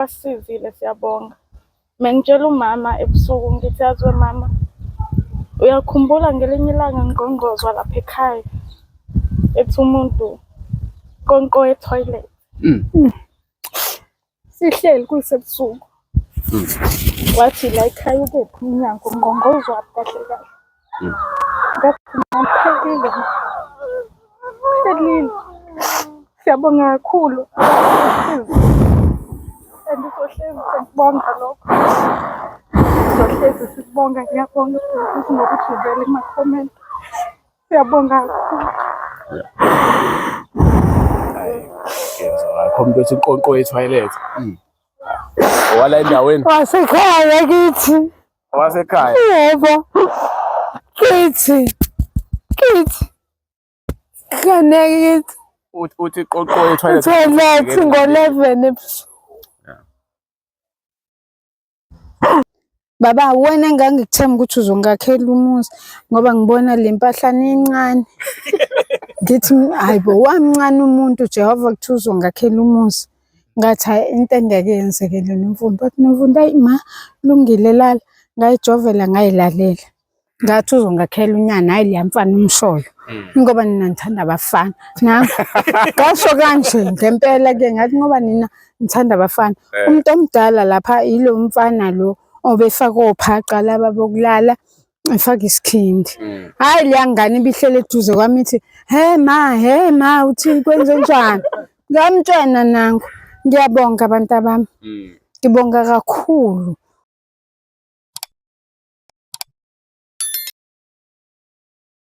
Basizile, siyabonga. Mengitshela umama ebusuku ngithi yazi mama, uyakhumbula ngelinye ilanga ngqongqozwa lapha ekhaya ethi umuntu konqo etoilet. Sihleli kusebusuku. Wathi la ekhaya ukephi umnyango ngqongqozwa kahle kahle. Ngathi ngiphelile. Phelile. Siyabonga kakhulu. Andisohlezi sengibonga lokho. Sizohlezi sikubonga, ngiyabonga futhi ngokuthi uvele kuma-comment. Siyabonga kakhulu. Akho umuntu othi inqonqo ye-toilet. Owala endaweni. Wasekhaya kithi. Owasekhaya. Yebo. Kithi. Kaneke kithi. Uthi inqonqo ye-toilet. Toilet ngo-11 ebusuku. Baba wena engangikuthemba ukuthi uzongakhela umuzi ngoba ngibona le mpahlana encane. Ngithi hayibo wamncane umuntu Jehova kuthi uzongakhela umuzi. Ngathi hayi into engeke yenzekele noMfundo. Bathi noMfundo ayi ma lungile lala. Ngayijovela ngayilalela. Ngathi uzongakhela unyana hayi liya mfana umshoyo. Ngoba nina nithanda abafana. Ngasho kanje ngempela ke ngathi ngoba nina nithanda abafana. Umuntu omdala lapha yilo mfana lo obefaka ophaqa laba bokulala efaka isikhindi. Hayi liya ngane ibihlele eduze kwami ithi he ma uthi kwenze njani? Ngamtshena nangu. Ngiyabonga abantu abami. Ngibonga kakhulu.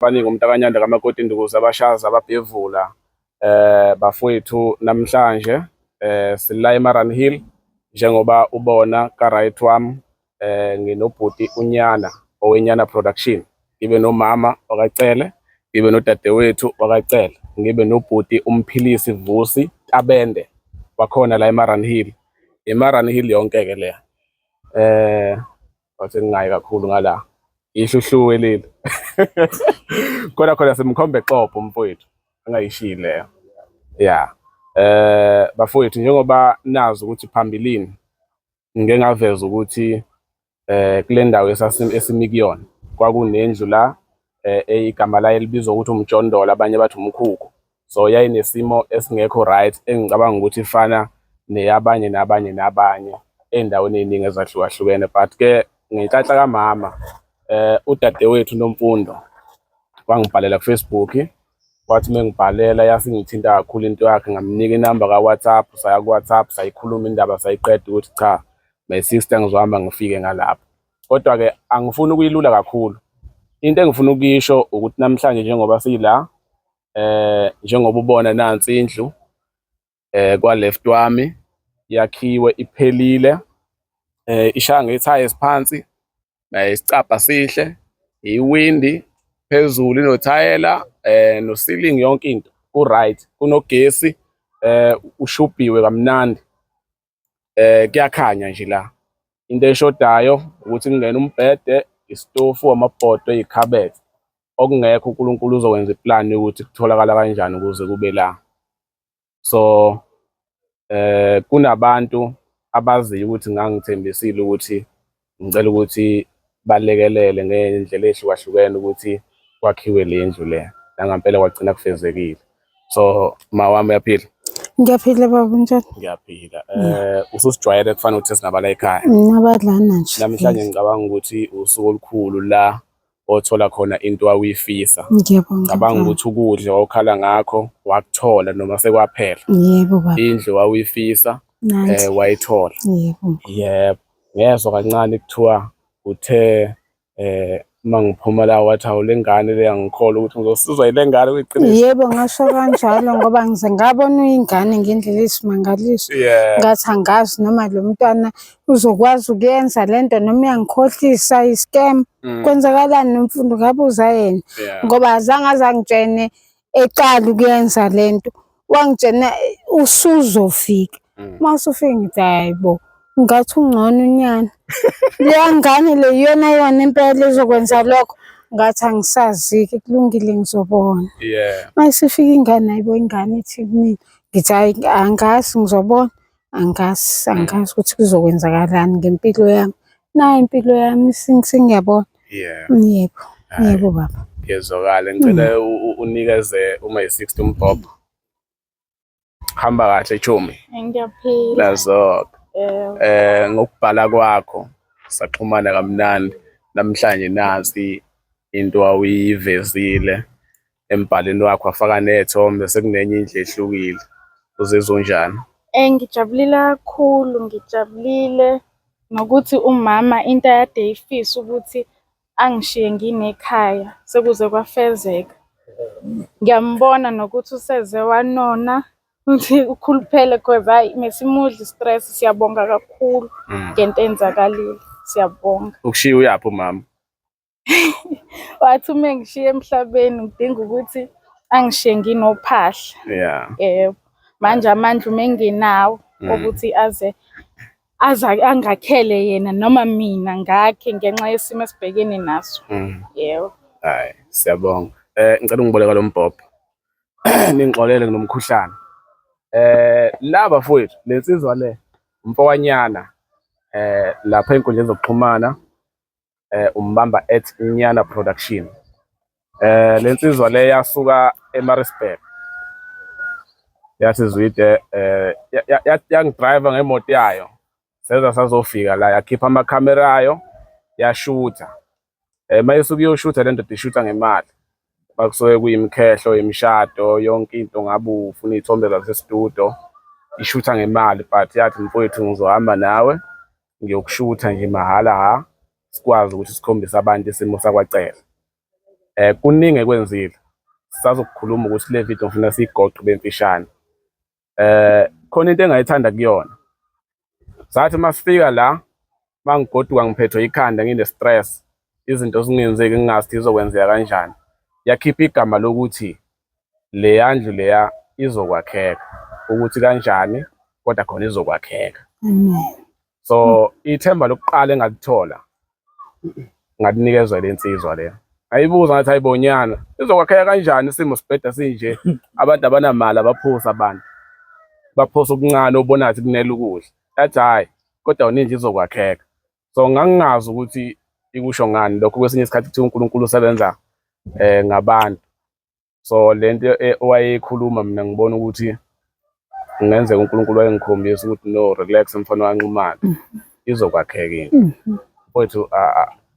Baningi umntakanyanda kamakoti indukuza abashaza ababhevula bafowethu namhlanje sila eMaran Hill njengoba ubona ka right wami nginobhuti unyana owenyana production, ngibe nomama wakacele, ngibe nodadewethu wakacele, ngibe nobhuti umphilisi Vusi Tabende wakhona la eMaran Hill. eMaran Hill yonke ke leya wathi ngingayi kakhulu ngala ihluhluwe leli khona simkhombe exopo mfowethu angayishili leyo. Bafowethu njengoba nazi ukuthi phambilini ngeke ngaveza ukuthi kule ndawo esimi kuyona kwakunendlu la igama layo libizwa ukuthi umjondolo, abanye bathi umkhukhu. So yayinesimo esingekho right engicabanga ukuthi ifana neyabanye nabanye endaweni eziningi ezahlukahlukene, but ke ngenhlanhla kamama udadewethu noMfundo wangibhalela ku-Facebook, wathi mengibhalela yasingithinta kakhulu into yakhe, ngamnika inamba ka-WhatsApp, saya ku-WhatsApp sayikhuluma indaba sayiqeda ukuthi cha my sister ngizohamba ngifike ngalapho. Kodwa-ke angifuni ukuyilula kakhulu. Into engifuna ukuyisho ukuthi namhlanje njengoba sila njengoba ubona nansi indlu kwa-left wami yakhiwe iphelile, ishaya ngethayesi phansi, isicabha sihle, iwindi phezulu inothayela no ceiling yonke into ku-right, kunogesi ushubhiwe kamnandi, kuyakhanya nje la. Into eshodayo ukuthi kungena umbhede, isitofu, amabhodo, ikhabethe, okungekho uNkulunkulu uzokwenza iplan ukuthi kutholakala kanjani ukuze kube la. So kunabantu abaziyo ukuthi ngangithembisile ukuthi ngicela ukuthi balekelele ngendlela ehlukahlukene ukuthi kwakhiwe le ndlu le, nangampela kwagcina kufezekile. So mawami uyaphila? Ngiyaphila baba, njani? Ngiyaphila. Ususijwayele kufanele ukuthi sinabala ekhaya. Nabadlana nje. Namhlanje ngicabanga ukuthi usuku olukhulu la othola khona into awuyifisa. Ngiyabonga. Ngicabanga ukuthi ukudla okhala ngakho wakuthola noma sekwaphela. Yebo baba. Indlu awuyifisa wayithola. Yebo. Yebo. Ngezwe kancane kuthiwa uthe mangiphuma la wathi awulengane le angikholwa ukuthi ngizosizwa ile ngane kwiqiniso. Yebo ngasho kanjalo ngoba ngize ngabona uyingane ngendlela esimangaliso. Ngathi angazi noma lo mntwana uzokwazi ukuyenza lento noma uyangikhohlisa i-scam. Kwenzakalani noMfundo, ngabuza yena ngoba azange azangitshene eqala ukuyenza lento, wangitshena usuzofika. Masufika ngithi hayibo ngathi ungcono unyana. Leya ngane le yona impela ezokwenza lokho. Ngathi angisazi-ke kulungile ngizobona. Mayisifika ingane, hayibo ingane ithi kumina, ngithi hayi angazi ngizobona. angazi ukuthi kuzokwenzakalani ngempilo yami. Nayo impilo yami sengiyabona. Yebo, yebo baba. Ngiyezwakala, ngicela unikeze uma yi-60 umbhobho. Hamba kahle Chomi. Ngiyaphila. Nazo ngokubhala kwakho saxhumana kamnandi namhlanje nasi into awuyivezile embhaleni wakho wafaka nethombe sekunenye indlela ehlukile. Uzizwa unjani? Ngijabulile kakhulu, ngijabulile nokuthi umama into ayade eyifisa ukuthi angishiye nginekhaya sekuze kwafezeka. Ngiyambona nokuthi useze wanona ukuthi ukhuluphele cause hayi mesimudla i-stress. Siyabonga kakhulu ngento enzakalile, siyabonga. Ukushiya uyaphi umama? Wathi uma ngishiya emhlabeni ngidinga ukuthi angishiye nginophahla. Yeah. Manje amandla uma engenawo ukuthi aze angakhele yena noma mina ngakhe ngenxa yesimo esibhekene naso. Yebo. Hayi, siyabonga. Ngicela ungiboleka lo mbhobho. Ningixolele nginomkhuhlane. Laba mfowethu lensizwa le umfowanyana lapha ey'nkundleni zokuxhumana umbamba @Nyana Production. Lensizwa le yasuka eMaritzburg. Yathi Zwide yangidrayiva ngemoto yayo seza sazofika la yakhipha amakhamera ayo yashutha. Mayisuke iyoshutha le ndoda ishutha ngemali. Bakusuke kuyimkhehlo yemishado yonke into ngabe ufuna iy'thombe zasestudio ishutha ngemali but yathi mfowethu ngizohamba nawe ngiyokushutha nje mahhala sikwazi ukuthi sikhombise abantu isimo sakwacela. Kuningi ekwenzile sisazokukhuluma ukuthi le video ngifuna siyigoqe bemfishane. Khona into engayithanda kuyona. Sathi masifika la mangigoduka ngiphethwe ikhanda ngine-stress izinto zingenzeki ngingazi izokwenzeka kanjani. Yakhipha igama lokuthi leya ndlu leya izokwakheka ukuthi kanjani kodwa khona izokwakheka. So ithemba lokuqala engalithola ngalinikezwa lensizwa leyo. Ayibuza ngathi ayibonyana izokwakheka kanjani isimo sibheda sinje abantu abanamali abaphusa abantu. Baphosa okuncane obona ukuthi kunele ukudla. Yathi hayi kodwa uninji izokwakheka. So ngangingazi ukuthi ikusho ngani lokho kwesinye isikhathi kuthi uNkulunkulu usebenza ngabantu. So lento owayekhuluma mina ngibona ukuthi kungenzeka uNkulunkulu wayengikhombisa ukuthi no relax mfana wanqumana izokwakheka into. Mfowethu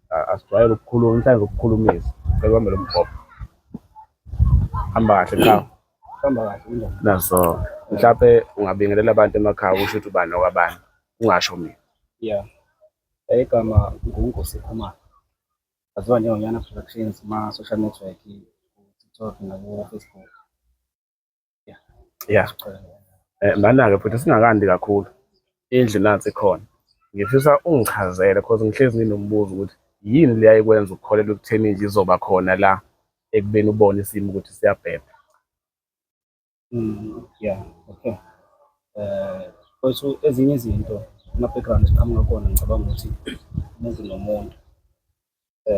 asijwayele ukukhuluma mhlawumbe ukukhulumisa. Ngicela ubambe lo mbhobho. Hamba kahle khaya. Hamba kahle kunjani? Nazo mhlawumbe ungabingelela abantu emakhaya usho ukuthi ubani nokwabani ungasho mina. Yeah. Igama nguNkosi Khumalo. Aziwa njengoNyana Productions ma-social network, TikTok naku-Facebook. Yeah. Mana-ke futhi singakandi kakhulu. Indlu nansi ikhona. Ngifisa ungichazele because ngihlezi nginombuzo ukuthi yini le ayikwenza ukukholelwa ekutheni nje izoba khona la ekubeni ubone isimo ukuthi siyabheda. Yeah, okay. Futhi ezinye izinto ama-background siqhamuka kona ngicabanga ukuthi umuntu nomuntu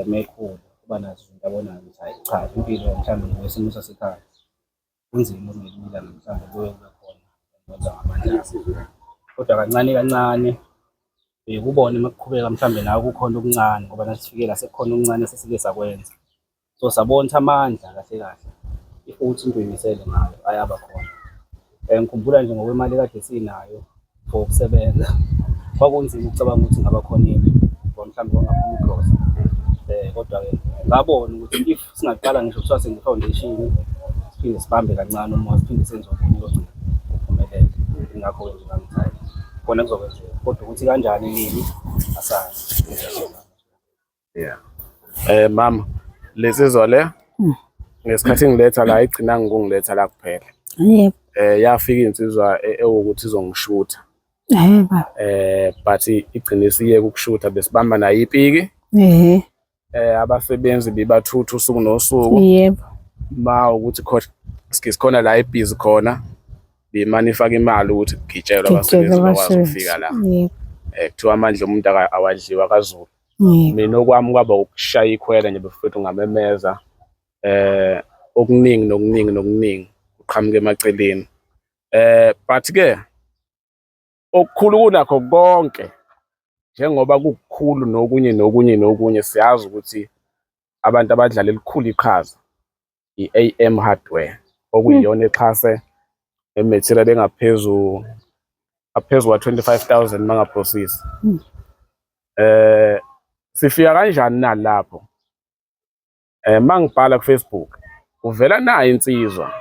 mekhulu kuba nazo izinto abonayo ukuthi hayi cha impilo mhlawumbe ngokwesimo sasekhaya kunzima ukungelula mhlawumbe kuye kube khona kwenza ngamandla akho. Kodwa kancane kancane kubone makuqhubeka mhlawumbe nawe kukhona okuncane ngoba nasifike la sekukhona okuncane sesike sakwenza. So sabona ukuthi amandla kahle kahle futhi into eyimisele ngayo ayaba khona. Ngikhumbula nje ngokwemali kade sinayo for ukusebenza kwakunzima ukucabanga ukuthi ngaba khona into ngoba mhlawumbe wangaphuma ukrosa. Kodwa-ke ngabona ukuthi if singaqala ngisho kuthiwa sengi-foundation siphinde sibambe kancane uma siphinde senze okunye kogcina kuphumelele. Ingakho-ke nje ngangithayi khona kuzokwenzeka kodwa ukuthi kanjani yini asazi. Yeah. Mama lesizwa le ngesikhathi ngiletha la igcina ngikungiletha la kuphela. Yebo. Yafika insizwa ewukuthi izongishutha. Baba. But igcina isiyeke ukushutha besibamba nayo ipiki. Abasebenzi bebathutha usuku nosuku. Yebo. Ma ukuthi sikhona la ebhizi khona bemani ifaka imali ukuthi kugitshelwe abasebenzi bakwazi ukufika la. Yebo. Kuthiwa amandla umuntu awadliwa kaZulu. Mina okwami kwaba ukushaya ikhwela nje befethu ngamemeza okuningi uqhamuke emaceleni. But ke okukhulu kunakho konke njengoba kukukhulu nokunye siyazi ukuthi abantu abadlala elikhulu iqhaza i-AM hardware okuyiyona exhase material engaphezu kwa-25,000 mangaphosisi. Sifika kanjani nalapho? Mangibhala ku-Facebook kuvela nayo insizwa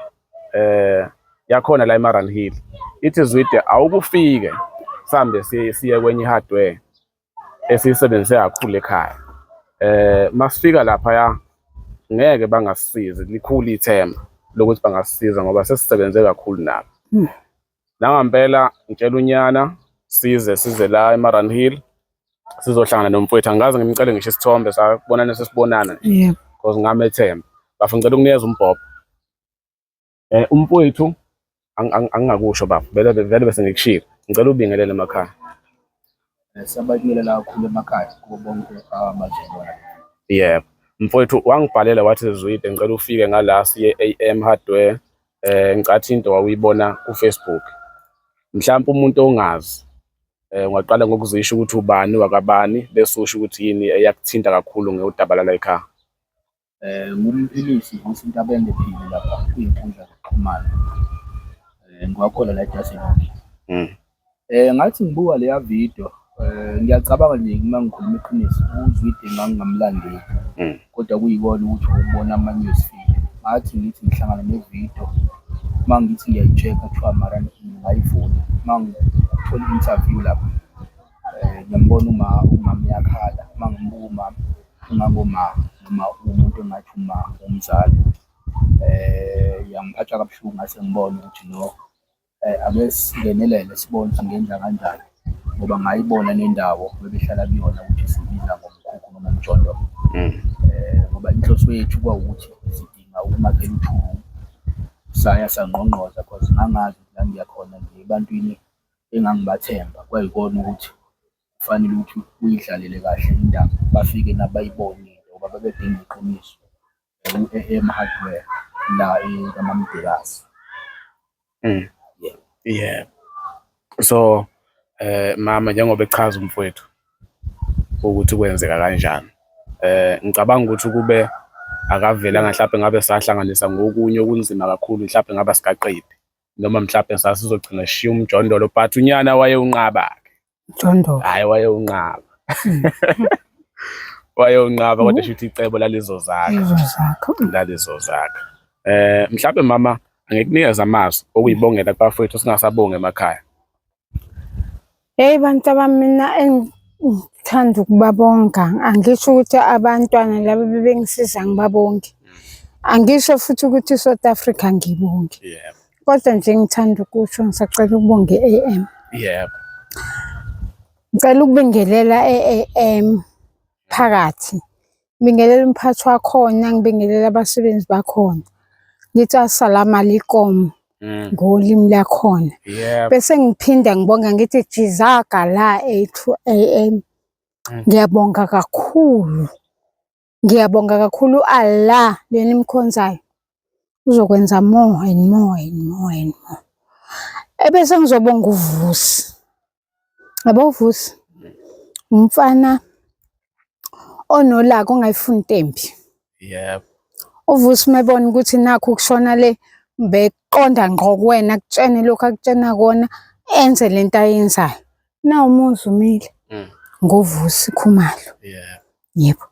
yakhona la eMaranhill ithi Zwide awukufike sambe siye kwenye hardware esiyisebenzise kakhulu ekhaya. Masifika lapha ngeke bangasisiza, likhulu ithemba lokuthi bangasisiza ngoba sesisebenze kakhulu nabo. Nangempela ngitshela unyana size la eMaranhill sizohlangana nomfowethu, angazi ngimcele ngisho isithombe sakubonana sesibonana nje because ngamethemba bafuna ngicela ukunikeza umbhobho. Umfowethu angingakusho baba vele bese ngikushilo ngicela ubingelele emakhaya. Siyabingelela kakhulu emakhaya kubo bonke abazalwane. Yebo, mfowethu wangibhalela wathi Zwide ngicela ufike ngala siye AM hardware. Ngicathi into wawuyibona ku-Facebook, mhlawumbe umuntu ongazi ungaqala ngokuzisho ukuthi ubani wakabani bese usho ukuthi yini eyakuthinta kakhulu ngeudaba la ekhaya. Ngumphilisi usinto abengephili lapha kwinkundla zokuxhumana. Ngiwakhona la eJasenini. Ngathi ngibuka leya video ngiyacabanga nje uma ngikhuluma iqiniso uZwide ngangingamlandeli. Kodwa kuyikona ukuthi ukubona ama-news feed. Ngathi ngithi ngihlangana nevideo mangithi ngiyayi-check-a kuthiwa mara ngayivula. Mangithola i-interview lapha ngiyambona umama uyakhala, mangimbuka umama ungangomama noma umuntu engathi umzali. Yangiphatha kabuhlungu ngase ngibone ukuthi no ake singenelele sibone singenza kanjani ngoba ngayibona nendawo bebehlala kuyona ukuthi sibiza ngomkhukhu noma umjondo. Ngoba inhloso yethu kwawukuthi sidinga ukumakhela uthulu saya sangqongqoza because ngangazi la ngiyakhona nje ebantwini engangibathemba kwayikona ukuthi kufanele ukuthi uyidlalele kahle indaba bafike nabayibonile ngoba babedinga iqiniso u-AM hardware la eMamdekasi. Yeah. So mama njengoba echaza umfowethu ukuthi kwenzeka kanjani, ngicabanga ukuthi kube akavela mhlawumbe ngabe sahlanganisa ngokunye okunzima kakhulu, mhlawumbe ngaba sikaqedi noma mhlawumbe sasizogcina sishiya umjondolo but unyana wayeunqaba-ke. Mjondolo Hayi wayeunqaba. Wayeunqaba kodwa shuthi icebo lalezo zakhe. Mhlawumbe mama angikunikeza amazwi okuyibongela kubafowethu singasabonga emakhaya. Hey bantu mina engithanda ukubabonga, angisho ukuthi abantwana laba bebengisiza ngibabonge, angisho futhi ukuthi South Africa ngibonge, kodwa nje ngithanda ukusho ngisacela ukubonga i-AM. Ngicela ukubingelela i-AM phakathi, ngibingelela umphathi wakhona, ngibingelela abasebenzi bakhona, ngithi assalamu alaikum ngolimi lakhona. Bese ngiphinda ngibonga ngithi jizaga la AM. Ngiyabonga kakhulu Allah leni imkhonzayo uzokwenza more and more. Ebese ngizobonga uVusi. Yabo uVusi umfana onolaka ongayifuni tempi. uVusi mebona ukuthi nakho ukushona le beqonda ngqo kuwena akutshene lokho akutshena kona enze lento ayenzayo. Na umuzi umile ngoVusi Khumalo. Yebo.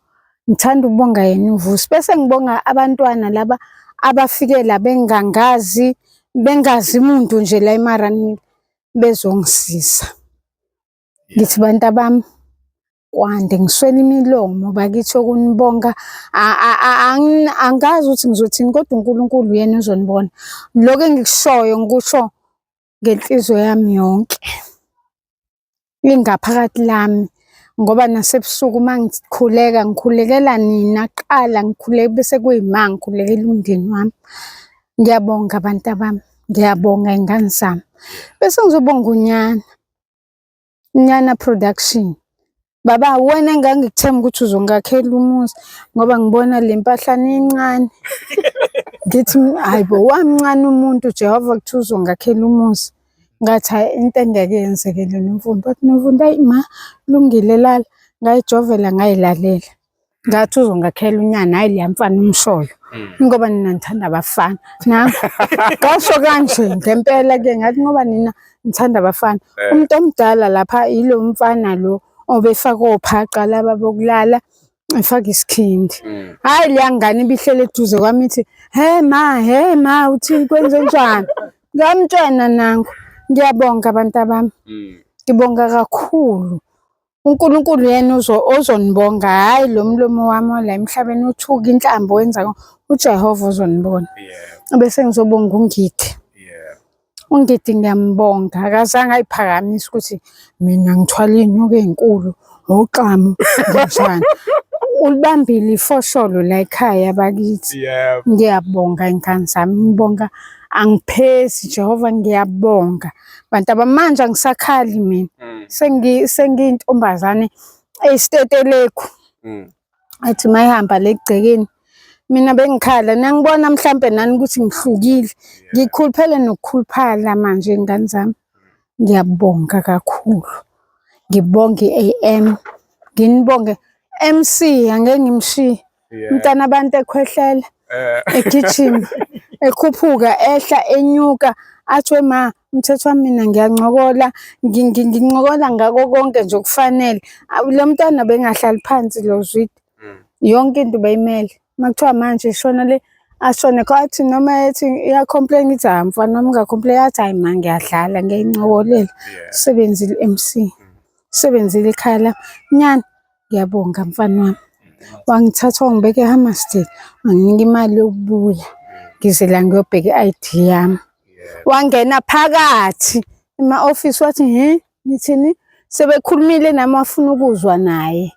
Ngithanda ukubonga yena uVusi bese ngibonga abantwana laba abafike la bengazi umuntu nje la eMaranhill bezongisiza. Ngithi bantu bami kwande ngiswela imilomo bakithi okunibonga angazi ukuthi ngizothini kodwa uNkulunkulu yena uzonibona. Lokho engikushoyo ngikusho ngenhliziyo yami yonke. Lingaphakathi lami ngoba nasebusuku mangikhuleka ngikhulekela nina kuqala ngikhuleka bese kuyima ngikhulekela umndeni wami. Ngiyabonga abantu bami, ngiyabonga ingane zami. Bese ngizobonga unyana production. Baba wena engangikuthemba ukuthi uzongakhela umuzi ngoba ngibona le mpahlana encane. Ngithi hayibo wamncane umuntu Jehova kuthi uzongakhela umuzi. ngathi hayi into engeke yenzekele Nomfundo. Wathi Nomfundo hayi ma lungile lala. Ngayijovela ngayilalela. Ngathi uzongakhela unyana hayi liya mfana umsholo. Ngoba nina nithanda abafana. Nangu ngasho kanje ngempela ke ngathi ngoba nina nithanda abafana. Umuntu omdala lapha ilo mfana lo obefaka ophaqa laba bokulala efaka isikhindi. Hayi leya ngane ibihlele eduze kwami ithi he ma uthi kwenze njani? Ngamtshena nangu. Ngiyabonga abantu abami. Ngibonga kakhulu. uNkulunkulu yena ozonibonga hayi lo mlomo wami la emhlabeni uthuka inhlambo wenza uJehova uzonibona. Bese ngizobonga uNgidi. uNgidi ngiyambonga akazange ayiphakamise ukuthi mina ngithwala inyuka ezinkulu uxamu kanjani. Ulibambile ifosholo la ekhaya bakithi. Ngiyabonga ingane zami ngibonga angiphezi Jehova ngiyabonga. Bantu abamanje angisakhali mina. Sengiyintombazane eyisitetelekhu. Athi mayihamba legcekeni. Mina bengikhala nangibona mhlambe nani ukuthi ngihlukile. Ngikhuluphele nokukhuluphala manje ingane zami. Ngiyabonga kakhulu. Ngibonge iAM. Nginibonge MC angeke ngimshiye. Umntana abantu ekhwehlela. Egijima. Ekhuphuka ehla enyuka. Athi ma umthetho wami mina ngiyancokola. Ngincokola ngako konke nje okufanele. Lo mntana bengahlali phansi lo Zwide. Yonke into bayimele. Makuthiwa manje shona le ashone kwathi noma ethi iyacomplain ithi ha mfana wami ungacomplain athi hayi ma ngiyadlala ngiyincokolela. Sebenzile MC. Sebenzile ekhaya la. Nyana ngiyabonga mfana wami. Wangithatha wangibeka eHammersdale. Wanginika imali yokubuya. Ngize la ngiyobheka i-ID yami. Wangena phakathi ema-office wathi nithini sebekhulumile nami wafuna ukuzwa naye.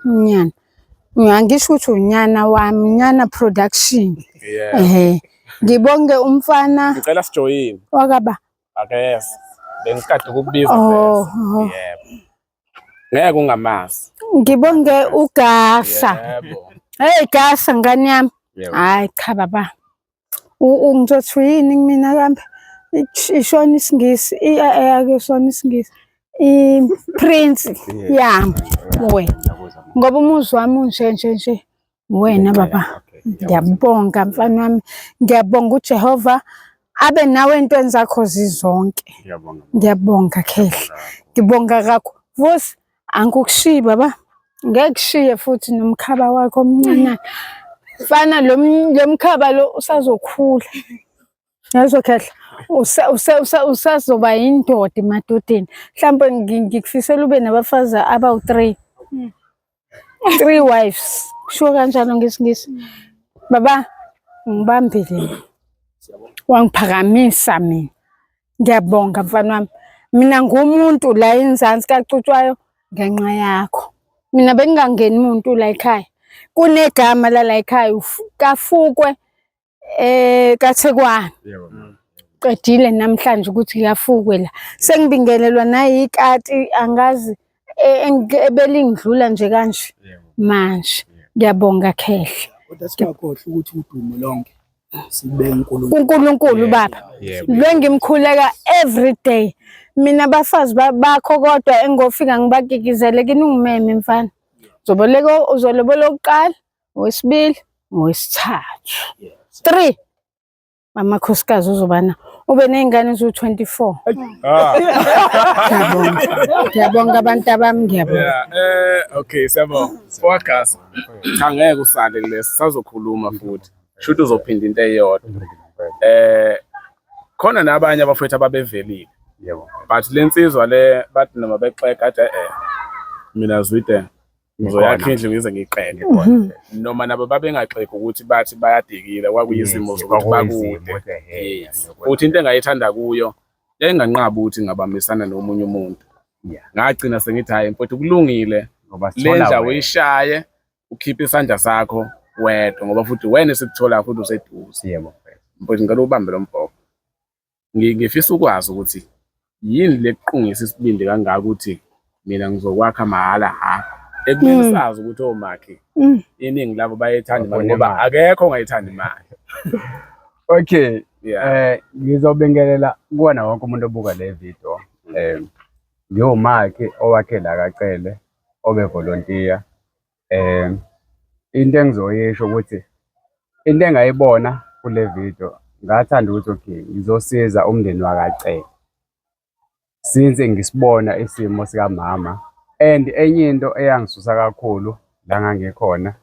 Unyana. Ngisho ukuthi unyana wami, unyana production. Ngibonge umfana. Ngicela sijoyine. Wakaba. Akes. Bengikade ukukubiza phela. Ngeke ungamazi. Ngibonge uGasa. Hey Gasa ngani yami. Hayi cha baba. Ngizothi yini mina kambe ishona isingisi ake shona isingisi Prince yami wena ngoba umuzi wami unje wena baba. Ngiyabonga mfana wami. Ngiyabonga uJehova abe nawe entweni zakho zizonke. Ngiyabonga khehla. Ngibonga kakhulu. Vusi angikukushiyi baba. Ngeke kushiye futhi nomkhaba wakho omncane. Fana lo mkhaba lo usazokhula. Yazo khehla. Usazoba indoda emadodeni. Mhlawumbe ngikufisela ube nabafazi abawu3. 3 wives. Kusho kanjalo ngesingisi. Baba ngibambile. Wangiphakamisa mina. Ngiyabonga mfana wami. Mina ngumuntu la eNzansi kaCutshwayo ngenxa yakho. Mina bengingangeni umuntu la ekhaya. Kunegama la ekhaya kaFukwe kaThekwani. Qedile namhlanje ukuthi kuyafukwe la. Sengibingelelwa nayikati angazi ebelingidlula nje kanje. Manje ngiyabonga khehla. Kodwa singakhohlwa ukuthi udumo lonke sibe uNkulunkulu baba. Lo ngimkhuleka every day. Mina abafazi bakho kodwa engofika ngibagigizele kini ungimeme mfana. Uzolobola oqala, owesibili, owesithathu. 3 amakhosikazi uzobana ube nezingane eziwu24. Ngiyabonga abantu abami ngiyabonga. Okay siyabonga. Podcast angeke usale kulesi sazokhuluma futhi. Shoot uzophinda into eyodwa. Khona nabanye abafowethu ababevelile. But lensizwa le bathi noma bexeka athi mina Zwide ngizoyakha indlu ngize ngiqeke noma nabo babengaxeka ukuthi bathi bayadikile kwakuyizimo zokuthi bakude. Futhi into engayithanda kuyo enganqaba ukuthi ngabambisana nomunye umuntu. Ngagcina sengithi hayi mfowethu kulungile le ndawo uyishaye ukhiphe isandla sakho wedwa ngoba futhi wena sikuthola futhi useduze. Mfowethu ngicela ubambe lo mbhoko. Ngifisa ukwazi ukuthi yini leqhungisa isibindi kangaka ukuthi mina ngizokwakha mahala ekumele sazi ukuthi omakhe iningi labo bayethanda imali ngoba akekho ongayithanda imali. Okay. Yeah. Ngizobingelela kuwona wonke umuntu obuka le video. NgiwuMakhi owakhe la kaCele obe volunteer. Into engizoyisho ukuthi into engayibona kule video ngathanda ukuthi okay ngizosiza umndeni wakaCele. Since ngisibona isimo sikamama and enye into eyangisusa kakhulu la ngangikhona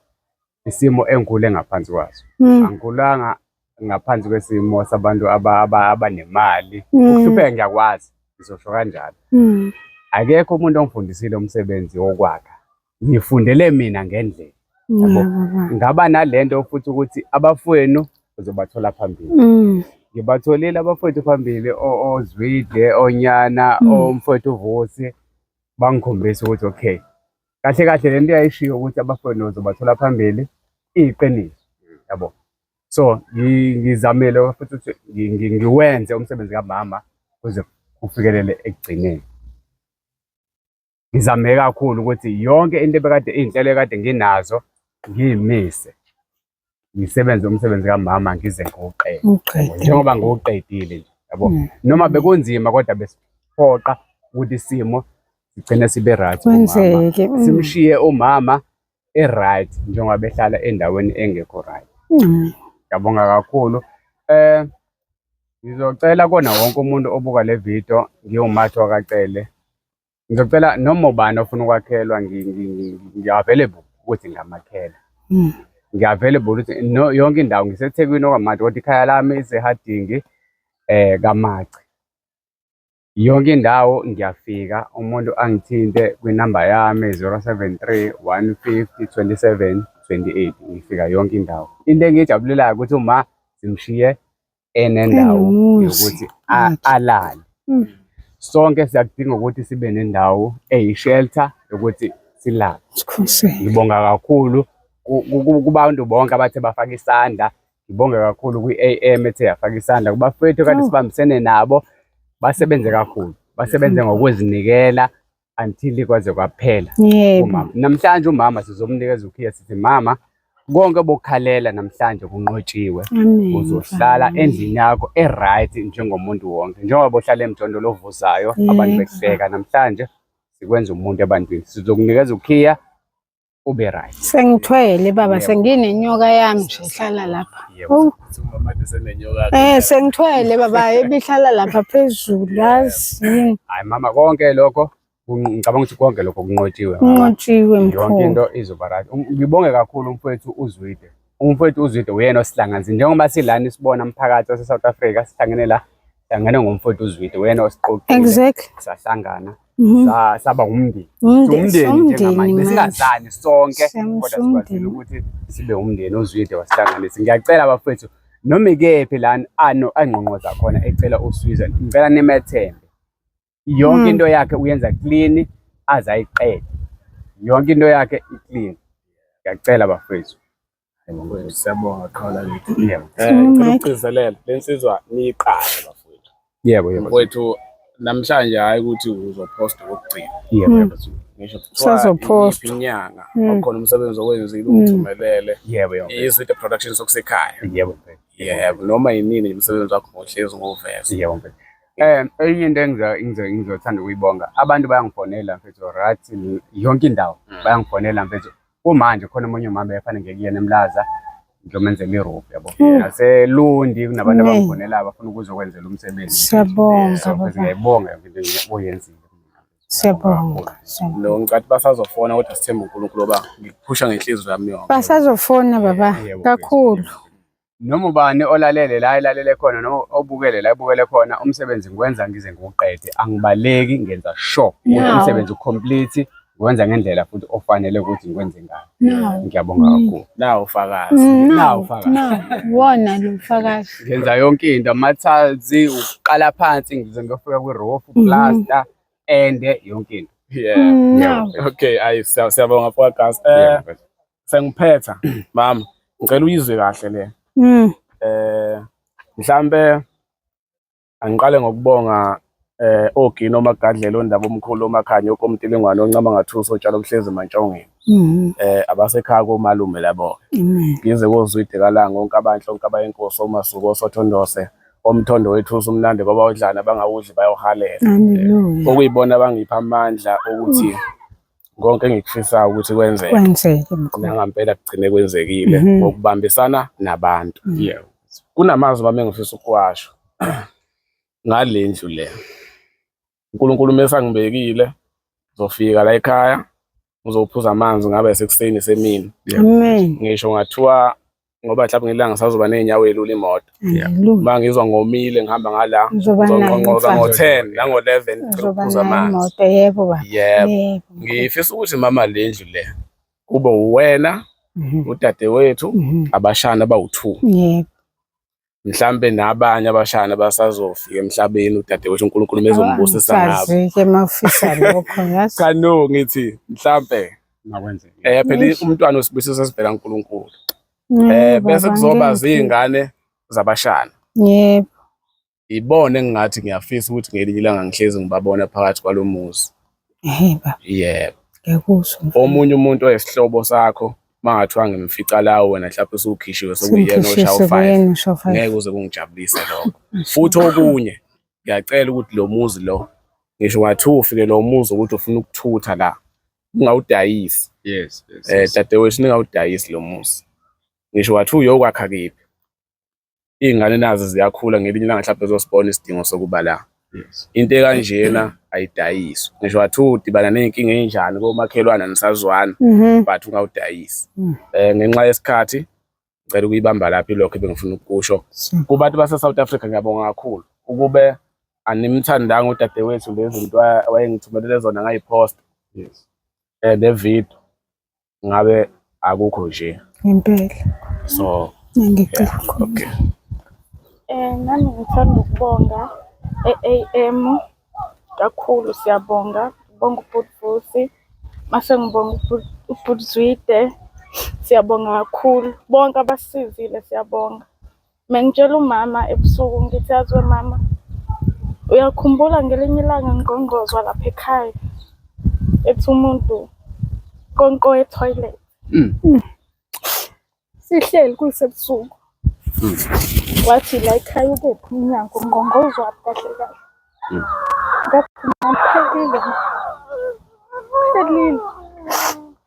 isimo engikhule ngaphansi kwaso. Angikhulanga ngaphansi kwesimo sabantu abanemali. Ukuhlupheka ngiyakwazi ngizosho kanjalo. Akekho umuntu ongifundisile umsebenzi wokwakha. Ngifundele mina ngendlela. Yabo. Ngaba nalento futhi ukuthi abafowenu uzobathola phambili. Ngibatholile abafowethu phambili oZwide, oNyana, omfowethu uVusi bangikhombisa ukuthi okay. Kahle kahle lento yayishiyo ukuthi abafowenu uzobathola phambili iqiniso. Yabo. So ngizamile futhi ukuthi ngiwenze umsebenzi kamama kuze kufikelele ekugcineni. Ngizame kakhulu ukuthi yonke into ebekade inhlelo ekade nginazo ngiyimise. Ngisebenze umsebenzi kamama ngize ngiwuqede. Njengoba ngiwuqedile nje, yabo. Noma bekunzima kodwa besiphoqa ukuthi isimo sigcine sibe right kumama. Simshiye umama right njengoba behlala endaweni engekho right. Ngiyabonga kakhulu. Ngizocela kona wonke umuntu obuka le video ngiwuMakhi wakaCele. Ngizocela noma ubani ofuna ukwakhelwa ngi-available ukuthi ngamakhela. Ngi-available ukuthi yonke indawo ngiseThekwini okwamanje kodwa ikhaya lami iseHadingi kaMachi. Yonke indawo ngiyafika umuntu angithinte kwinamba yami 073 150 27 28 ngifika yonke indawo. Into engijabulelayo ukuthi uma simshiye enendawo yokuthi alale. Sonke siyadinga ukuthi sibe nendawo eyishelter ukuthi silale. Ngibonga kakhulu kubantu bonke abathe bafaka isandla. Ngibonga kakhulu kwi-AM ethe yafaka isandla. Kubafowethu kade sibambisene nabo basebenze kakhulu. Basebenze ngokwezinikela until kwaze kwaphela. Umama namhlanje umama sizomnikeza ukhiya sithi mama konke bokukhalela namhlanje kunqotshiwe. Uzohlala endlini yakho right njengomuntu wonke. Njengoba bohlala emjondolo ovuzayo abantu behleka namhlanje sikwenza umuntu ebantwini. Sizokunikeza ukhiya ube right. Sengithwele baba senginenyoka yami nje ihlala lapha. Umama senenyoka. Sengithwele baba ebihlala lapha phezulu yazi. Hayi mama konke lokho ngicabanga ukuthi konke lokho kunqotshiwe. Kunqotshiwe mkhulu. Yonke into izoba right. Ngibonge kakhulu umfowethu uZwide. Umfowethu uZwide uyena osihlanganisa. Njengoba silana sibona umphakathi wase South Africa sihlangene la. Sihlangene ngomfowethu uZwide uyena osiqoqile. Exactly. Sahlangana. Saba umndeni. Umndeni njengamanje besingazani sonke kodwa sikwazile ukuthi sibe umndeni uZwide wasihlanganisa. Ngiyacela abafowethu noma ikephi lana angqonqoza khona ecela usizo. Ngicela nimethembe. Yonke into yakhe uyenza clean azayiqede. Yonke into yakhe iclean. Ngiyacela abafowethu. Siyabonga qhala lethu. Ngicela ukugcizelela lensizwa niyiqala bafowethu. Yebo. Mfowethu namhlanje hayi ukuthi uzoposta okugcina. Yebo. Ngisho Sazoposta inyanga wakhona umsebenzi okwenzile ungithumelele. Yebo. Izwide Productions okusekhaya. Yebo. Yebo noma yinini umsebenzi wakho ngohlezi ngoveza. Yebo. Enye into engizothanda ukuyibonga abantu bayangifonela mfethu rathi yonke indawo bayangifonela mfethu kumanje khona omunye umama efanele ngekuyena eMlaza ngiyomenzela iroof yabo naseLundi kunabantu abangifonela abafuna ukuzokwenzela umsebenzi. Siyabonga. Ngiyayibonga into oyenzile. Siyabonga. Lo ngicathi basazofona kodwa sithemba uNkulunkulu oba ngiphusha ngenhliziyo yami yonke. Basazofona baba kakhulu. Noma ubani olalele la elalele khona noma obukele la ebukele khona umsebenzi ngikwenza ngize ngiwuqede. Angibaleki ngenza sure ukuthi umsebenzi ucomplete ngikwenza ngendlela futhi ofanele ukuthi ngikwenze ngayo. Ngiyabonga kakhulu. Nawu ufakazi. Wona lo mfakazi. Ngenza yonke into amathazi uqala phansi ngize ngiyofika kwi-roof plaster ende yonke into. Yeah. Okay, siyabonga mfakazi. Sengiphetha mama ngicela uyizwe kahle le. Mhlambe angiqale ngokubonga ogini omagadlela ondaba omkhulu omakhanyo okomtilingwane oncama ngathusa otshalo mhlezi mantshongeni abasekhaya komalume labo ngize kozwide kalanga onke abanhle onke abayenkosi omasuku osothondose omthondo wethusa umnandi ngoba udlana bangawudli bayohalela okuyibona abangipha amandla ukuthi konke engikufisayo ukuthi kwenzeke nangampela kugcine kwenzekile ngokubambisana nabantu. Kunamazwi bami engifisa ukuwasho ngale ndlu le. uNkulunkulu mesangibekile uzofika la ekhaya uzophuza amanzi ngabe sekuseni semini. Amen. Ngisho ngathiwa ngoba mhlawumbe ngelanga sazoba nenyawo elula imoto. Uma ngizwa ngomile ngihamba ngala ngizonqonqoza ngo-10 nango-11 ukuphuza amanzi. Yebo baba. Yebo. Ngifisa ukuthi mama le ndlu le kube uwena udadewethu abashana abawu2. Yebo. Mhlambe nabanye abashana abasazofika emhlabeni udadewethu uNkulunkulu mezombusisa nabo. Sazi-ke mafisa lokho yazi. Kano ngithi mhlambe makwenzeke. phela umntwana usibusiso sivela kuNkulunkulu. Bese kuzoba zingane zabashana. Yebo. Ibone engathi ngiyafisa ukuthi ngelinye ilanga ngihlezi ngibabona phakathi kwalomuzi. Baba. Yebo. Ngiyakusho. Omunye umuntu oyisihlobo sakho mangathiwa ngimfica lawo wena mhlawumbe usukhishiwe sokuyena oshawa 5 ngeke uze kungijabulise lokho. Futhi okunye ngiyacela ukuthi lo muzi lo ngisho ngathi ufike lo muzi ukuthi ufuna ukuthutha la ungawudayisi. Yes. Dadewethu ningawudayisi lo muzi. Ngisho wathi uyokwakha kephi ingane nazo ziyakhula ngelinye ilanga mhlawumbe ezosibona isidingo sokuba la. Into ekanjena ayidayiswa. Ngisho wathi udibana nenkinga enjani komakhelwana nisazwana but ungawudayisi. Ngenxa yesikhathi ngicela ukuyibamba lapha ilokho ebengifuna ukusho kubantu base South Africa. Ngiyabonga kakhulu ukube animthandanga udadewethu lezi zinto wayengithumelele zona ngayipost le video ngabe akukho nje Impela. so Ngicela. okay. Nami ngithanda ukubonga AM kakhulu, siyabonga. Ngibonga uBhutfusi, mase ngibonga uBhutzwide, siyabonga kakhulu. Bonke abasizile siyabonga. Mengitshela umama ebusuku ngithi yazwe mama, uyakhumbula ngelinye ilanga ngqongqozwa lapha ekhaya ethi umuntu konko etoilet. Sihleli kuyisebusuku. Wathi la ekhaya ukephi umnyango ngqongqozwa kahle kahle. Ngathi ngaphelile.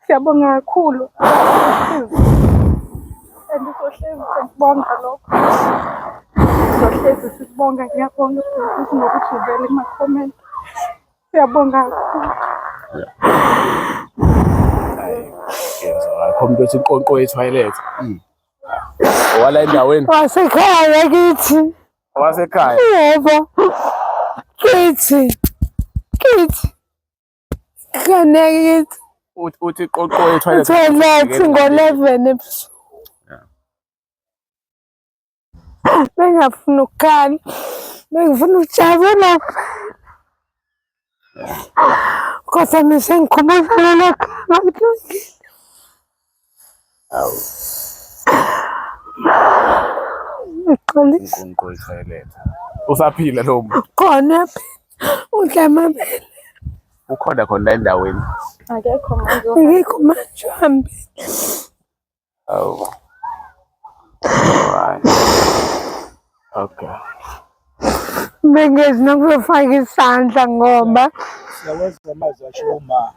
Siyabonga kakhulu. Andisohlezi sikubonga lokho. Sizohlezi sikubonga, ngiyabonga futhi nokuthi uvele ema-comment. Siyabonga kakhulu. Akho umuntu othi inkonko etoilet. Wala endaweni Wasekhaya kithi. wasekhaya. Yebo. Kithi. Kaneke kithi. Uthi inkonko etoilet. Toilet ngo-11 ebusuku. Bengafuna ukukhala. Bengifuna ukujabula. Kodwa mise ngikhumbuza lokho. Inkonko etoilet. Usaphila lo muntu. Khona udla amabele. Ukhona khona endaweni. Akekho manje. Ngikho manje uhambe. Oh. Right. Okay. Bengezi nokufaka isandla ngoba Siyakwazi amazwi asho uma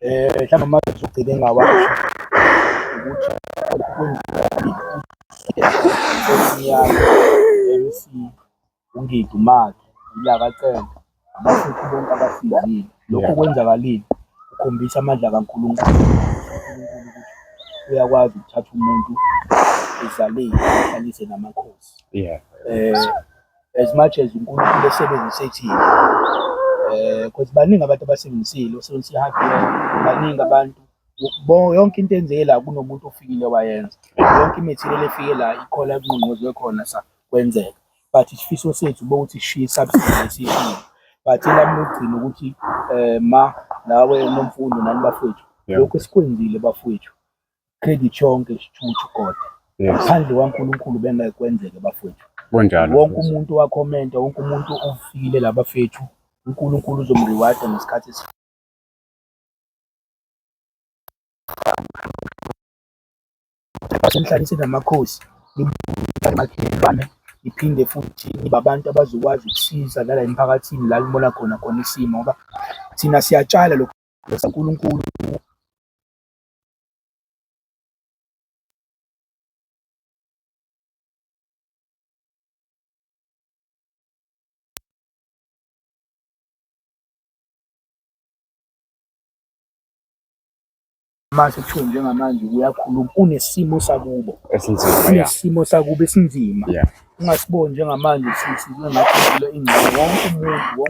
mhlawumbe amazwi ugcine engawasho ukuthi MC ungidi umakhe ilaka cela abafuthi bonke abasizile lokho kwenzakalile ukhombisa amandla kaNkulunkulu. uNkulunkulu ukuthi uyakwazi ukuthatha umuntu ezaleni ahlalise namakhosi. As much as uNkulunkulu esebenzise thina because baningi abantu abasebenzisile usebenzise hardware, baningi abantu yonke into enzeke la kunomuntu ofikile wayenza yonke imithilelo efike la ikhola kunqonqozwe khona sa kwenzeka, but isifiso sethu bokuthi sishiye subsidy esiyishilo but lami ugcina ukuthi ma nawe nomfundo nani bafowethu lokho esikwenzile bafowethu credit yonke sithuthu kodwa ngaphandle kwaNkulunkulu bengeke kwenzeke bafowethu. Kunjalo. Wonke umuntu wakhomenta, wonke umuntu ofikile labafethu, uNkulunkulu uzomriwada ngesikhathi emhlalise namakhosi makhelwane, iphinde futhi nibe abantu abazokwazi ukusiza lala emphakathini la libona khona isimo, ngoba thina siyatshala lokho uNkulunkulu mase kuthiwa njengamanje kuyakhuluma, unesimo sakubo unesimo sakubo esinzima. Ungasiboni njengamanje ngathi impilo ingcono. Wonke umuntu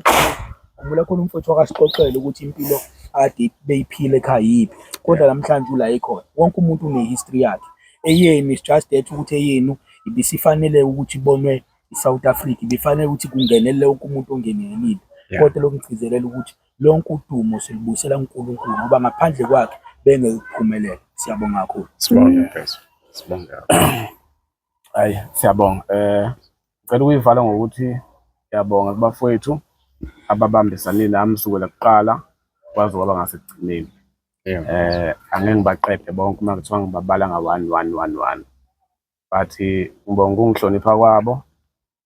kumele khona umfowethu wakasixoxela ukuthi impilo ade beyiphile ekhaya yiphi, kodwa namhlanje ula ikhona. Wonke umuntu une-history yakhe. Eyenu is just that ukuthi eyenu ibisifanele ukuthi ibonwe i-South Africa, ibifanele ukuthi kungenele wonke umuntu ongenelile, kodwa lokugcizelela ukuthi lonke udumo silibusela uNkulunkulu ngoba ngaphandle kwakhe bengekuphumelela. Siyabonga kakhulu. Sibonga. Hayi, siyabonga. Ngicela ukuyivala ngokuthi ngiyabonga kubafowethu ababambisane nami kusukela kuqala kwaze kwaba ngasekugcineni. Angeke ngibaqede bonke uma kuthiwa ngibabala nga-1 but ngibonga ukungihlonipha kwabo,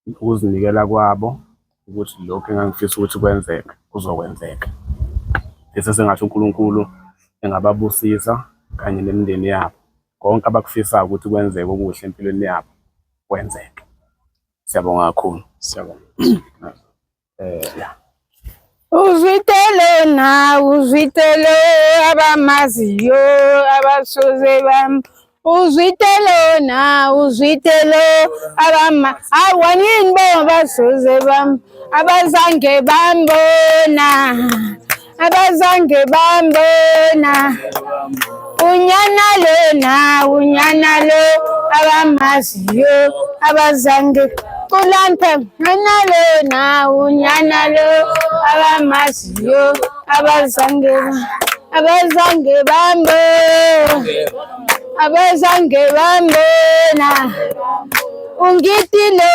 ukuzinikela kwabo ukuthi lokhu engangifisa ukuthi kwenzeke kuzokwenzeka. Bese sengathi uNkulunkulu engababusisa kanye nemindeni yabo, konke abakufisayo ukuthi kwenzeke okuhle empilweni yabo kwenzeke. Siyabonga kakhulu. Siyabonga. Uzwitelo abamaziyo abasoze bam. Uzwitelo awanini bo basoze bam, abazange bambona. Unyana lo abamaziyo abazange kulante. Unyana lo abamaziyo abazange bambona. Ungiti lo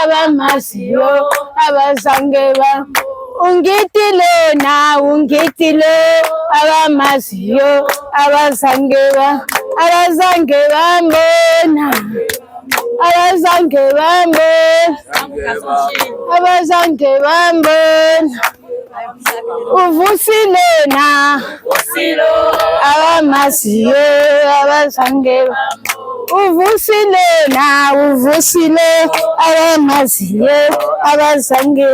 abamaziyo abazange bambona. Ungiti lo abamaziyo abazange bambona. Uvusilo abamaziyo abazange uvusilo abamaziyo abazange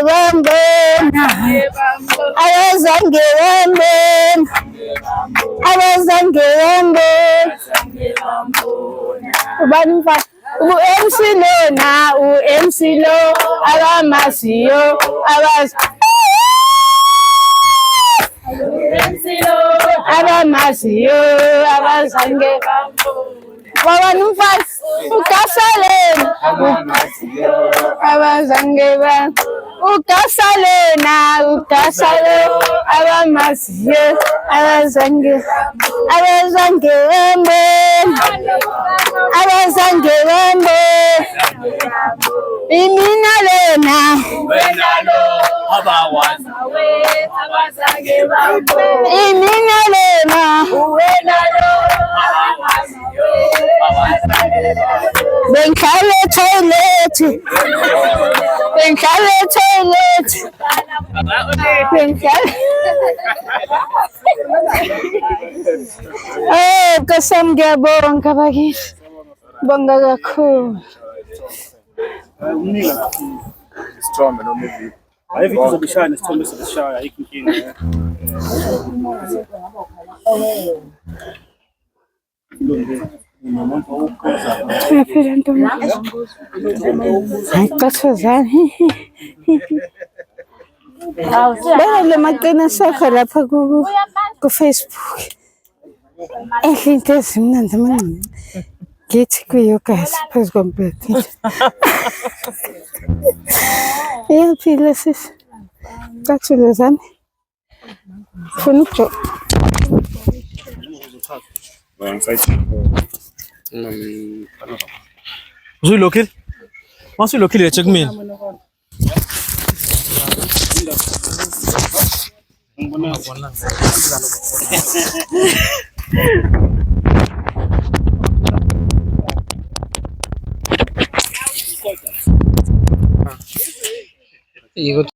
bambona. MC lo abamaziyo abamaziyo abazange baba numfasi ukasaleni abazange ukasale abamaziyo abazange imina lena imina lena bengihlale toilet kasam ngiyabonga bakithi, bonga kakhulu. Isithombe noma ividiyo. Hayi ividiyo izobishaya nesithombe sizobishaya, ayikho inkinga. Phela ntombi. Hayi beka le maqina sakho lapha ku-Facebook. Ehle into ezimnandi amancinci. Ngithi kuyogazi phezu kombhede. Iyaphila sisi. Cacile zami. Funa ukujoga. Usuyilokhile? Masuyilokhile check mina.